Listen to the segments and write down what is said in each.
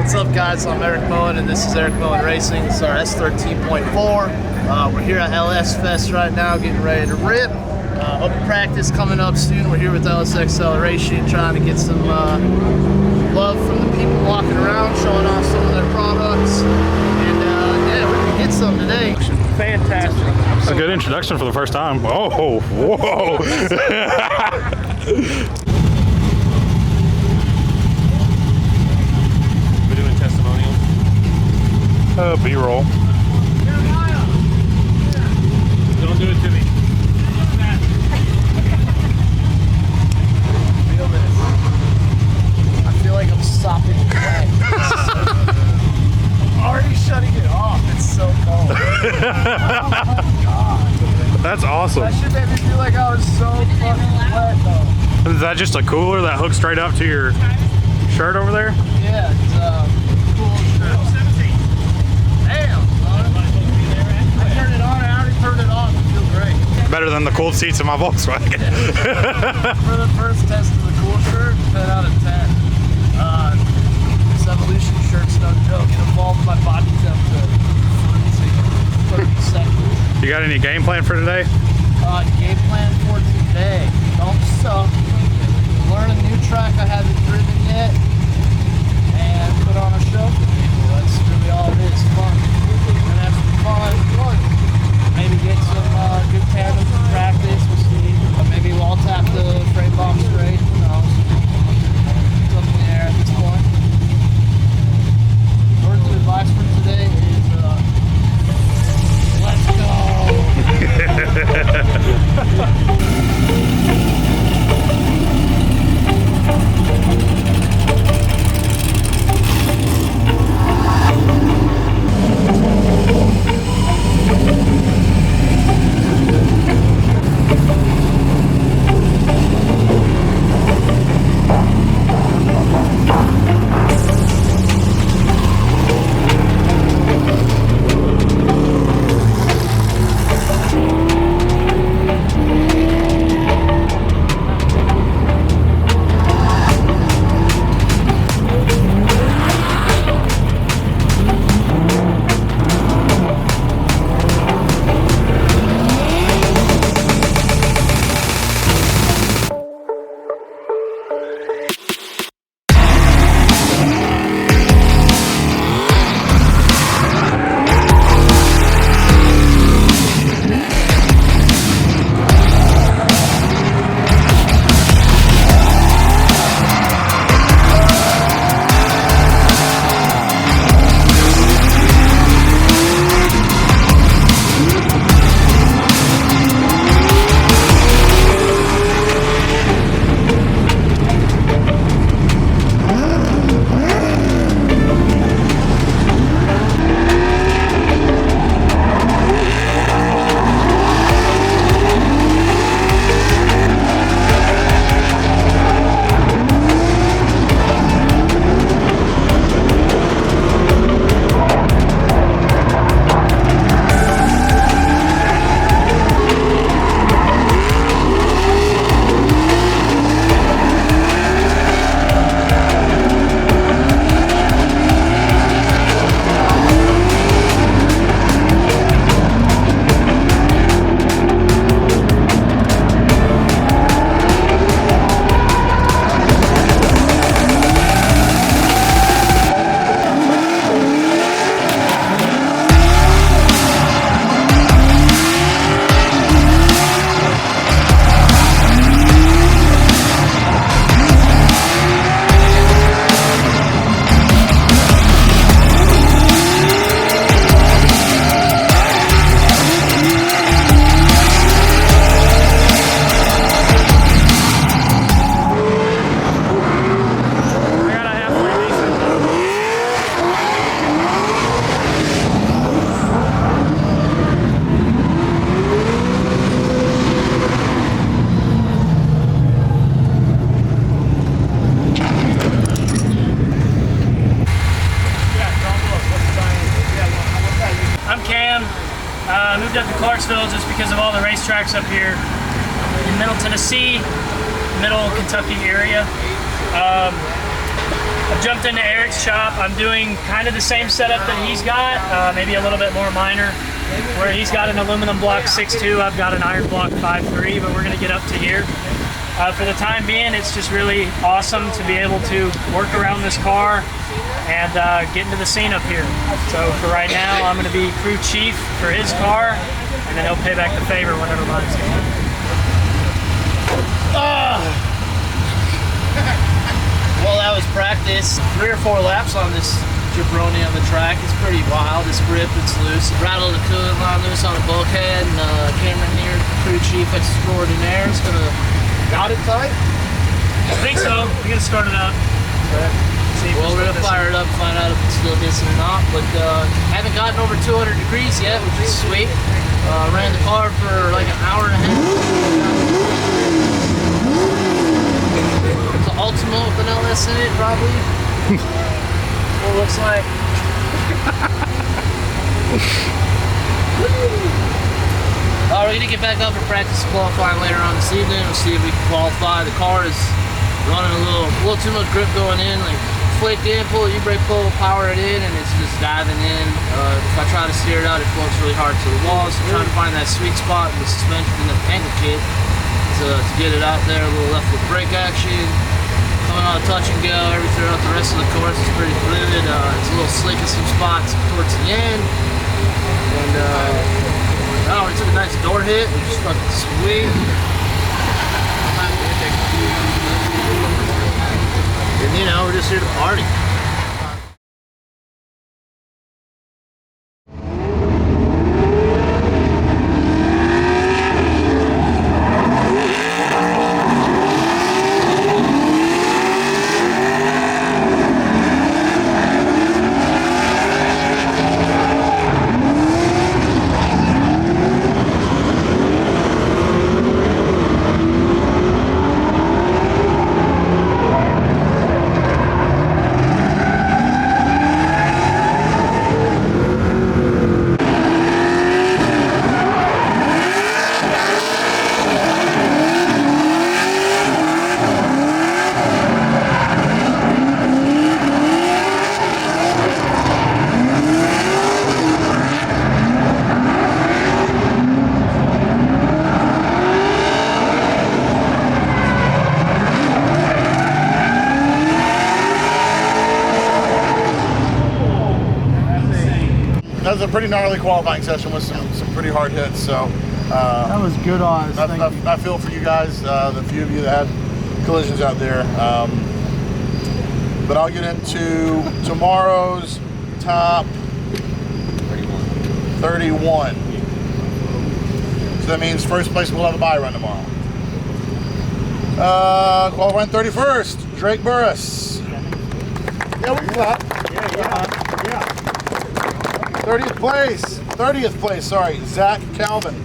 What's up, guys? I'm Eric Moen, and this is Eric Moen Racing. It's our S13.4. We're here at LSFest right now, getting ready to rip. Open practice coming up soon. We're here with LS Acceleration, trying to get some love from the people walking around, showing off some of their products. And yeah, we're gonna get some today. Fantastic. That's a good introduction for the first time. Oh, whoa. We're doing testimonials. B-roll. Don't do it to me. Feel this. I feel like I'm sopping wet. I'm already shutting it off. It's so cold. Oh my God. That's awesome. That should make me feel like I was so fucking wet though. Is that just a cooler that hooks straight up to your shirt over there? Yeah, it's cool shirt. Damn, son. I turned it on, I already turned it off. It feels great. Better than the cooled seats in my Volkswagen. For the first test of the cool shirt, 10 out of 10. This Evolution shirt's no joke. It evolved my body temp to 30 seconds. You got any game plan for today? Game plan for today. Don't suck. Learn a new track I haven't driven yet. And put on a show for people. That's really all it is. Fun. And have some fun. Maybe get some good tandems in practice. We'll see. Maybe wall tap the frame bomb straight. Who knows? It's up in the air at this point. Words of advice for today is let's go. moved up to Clarksville just because of all the racetracks up here in Middle Tennessee, Middle Kentucky area. I've jumped into Eric's shop. I'm doing kind of the same setup that he's got, maybe a little bit more minor. Where he's got an aluminum block 6.2, I've got an iron block 5.3, but we're gonna get up to here. For the time being, it's just really awesome to be able to work around this car and get into the scene up here. So for right now, I'm gonna be crew chief for his car, and then he'll pay back the favor whenever mine's done. Well, that was practice. 3 or 4 laps on this jabroni on the track. It's pretty wild. It's grip, it's loose. Rattled the coolant line loose on the bulkhead, and Cameron here, crew chief extraordinaire, is gonna got it tight. I think so. We're gonna start it up. Well, we're gonna fire it up, find out if it's still hissing or not. But haven't gotten over 200 degrees yet, which is sweet. Ran the car for like an hour and a half. It's an Ultima with an LS in it, probably. What it looks like. We're gonna get back up for practice qualifying later on this evening. We'll see if we can qualify. The car is running a little too much grip going in. Like flake in, pull the e-brake pull, power it in, and it's just diving in. If I try to steer it out, it floats really hard to the wall. So I'm trying to find that sweet spot in the suspension and the angle kit to get it out there. A little left foot brake action. Coming on a touch and go every throughout the rest of the course is pretty fluid. It's a little slick in some spots towards the end. And we took a nice door hit, which is fucking sweet. And you know, we're just here to party. That was a pretty gnarly qualifying session with some pretty hard hits. So That was good on us. I feel for you guys, the few of you that had collisions out there. But I'll get into tomorrow's top 31. So that means first place will have a bye run tomorrow. Qualifying 31st, Drake Burris. Yeah, we clap. Yeah. 30th place, sorry, Zach Calvin.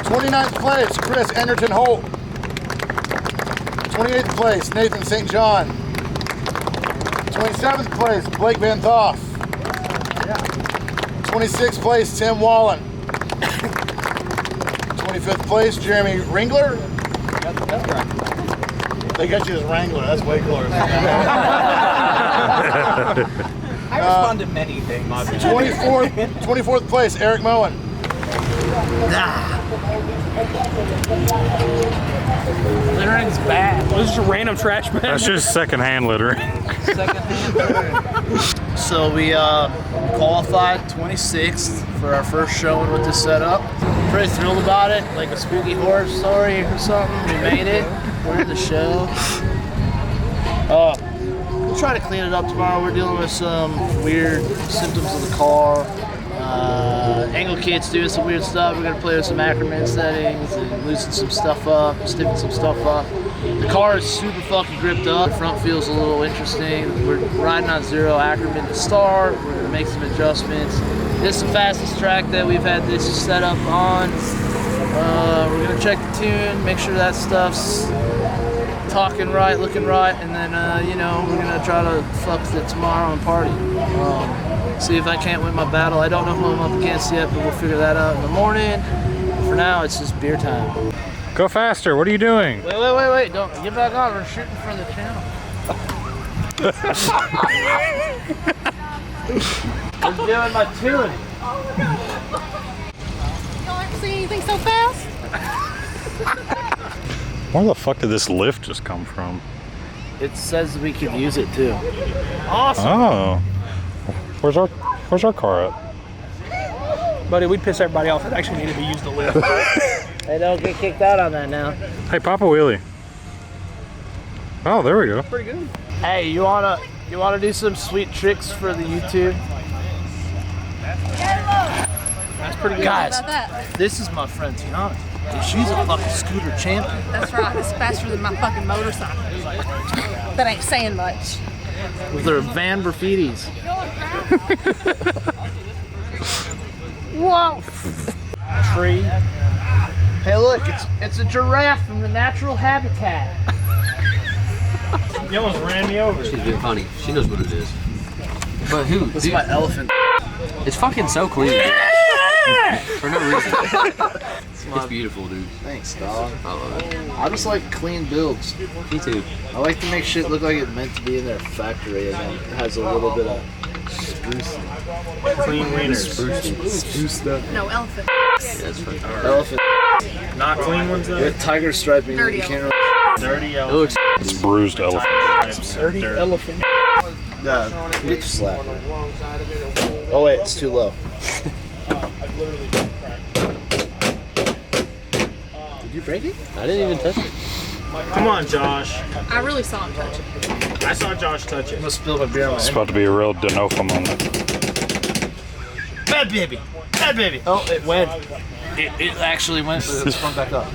29th place, Chris Anderton Holt. 28th place, Nathan St. John. 27th place, Blake Van Thoff. 26th place, Tim Wallen. 25th place, Jeremy Ringler. That's right. They got you as Wrangler, that's way cooler. I respond to many things. 24th place, Eric Moen. Littering's bad. Well, this is just random trash bag. That's just secondhand littering. So we qualified 26th for our first showing with this setup. Pretty thrilled about it, like a spooky horror story or something. We made it. We're in the show. We'll try to clean it up tomorrow. We're dealing with some weird symptoms of the car. Angle kit's doing some weird stuff. We're gonna play with some Ackerman settings and loosen some stuff up, stiffen some stuff up. The car is super fucking gripped up. The front feels a little interesting. We're riding on 0 Ackerman to start. We're gonna make some adjustments. This is the fastest track that we've had this set up on. We're gonna check the tune, make sure that stuff's talking right, looking right, and then you know, we're gonna try to fuck with it tomorrow and party. See if I can't win my battle. I don't know who I'm up against yet, but we'll figure that out in the morning. For now, it's just beer time. Go faster. What are you doing? Wait. Don't get back on. We're shooting for the channel. I'm doing my tuning. Y'all ever see anything so fast? Where the fuck did this lift just come from? It says we can use it too. Awesome. Oh. Where's our car at? Buddy, we'd piss everybody off. It actually needed to use the lift. Hey, don't get kicked out on that now. Hey, Papa Wheelie. Oh, there we go. Pretty good. Hey, you wanna do some sweet tricks for the YouTube? That's pretty good. Guys, How about that? this is my friend Tiana. Dude, she's a fucking scooter champion. That's right. It's faster than my fucking motorcycle. That ain't saying much. With her van graffitis. Whoa! Tree. Hey, look, it's a giraffe from the natural habitat. You almost ran me over. She's being funny. She knows what it is. But who? This is Dude, my elephant. it's fucking so clean. For no reason. It's beautiful, dude. Thanks, dog. I love it. I just like clean builds. Me too. I like to make shit look like it's meant to be in their factory, and then it has a little bit of spruce. Clean wieners. Spruce stuff. No elephant. Yeah, it's fucking Elephant. Not clean ones though. With tiger striping. Dirty You can't really. Dirty It elephant. looks It's bruised elephant. Dirty elephant. No, bitch slap. Oh wait, it's too low. Did you break it? I didn't even touch it. Come on, Josh. I really saw him touch it. I saw Josh touch it. I'm gonna spill my beer on my It's head. about to be a real Denofa moment. Bad baby. Bad baby. Oh, it went. It actually went, but it sprung back up.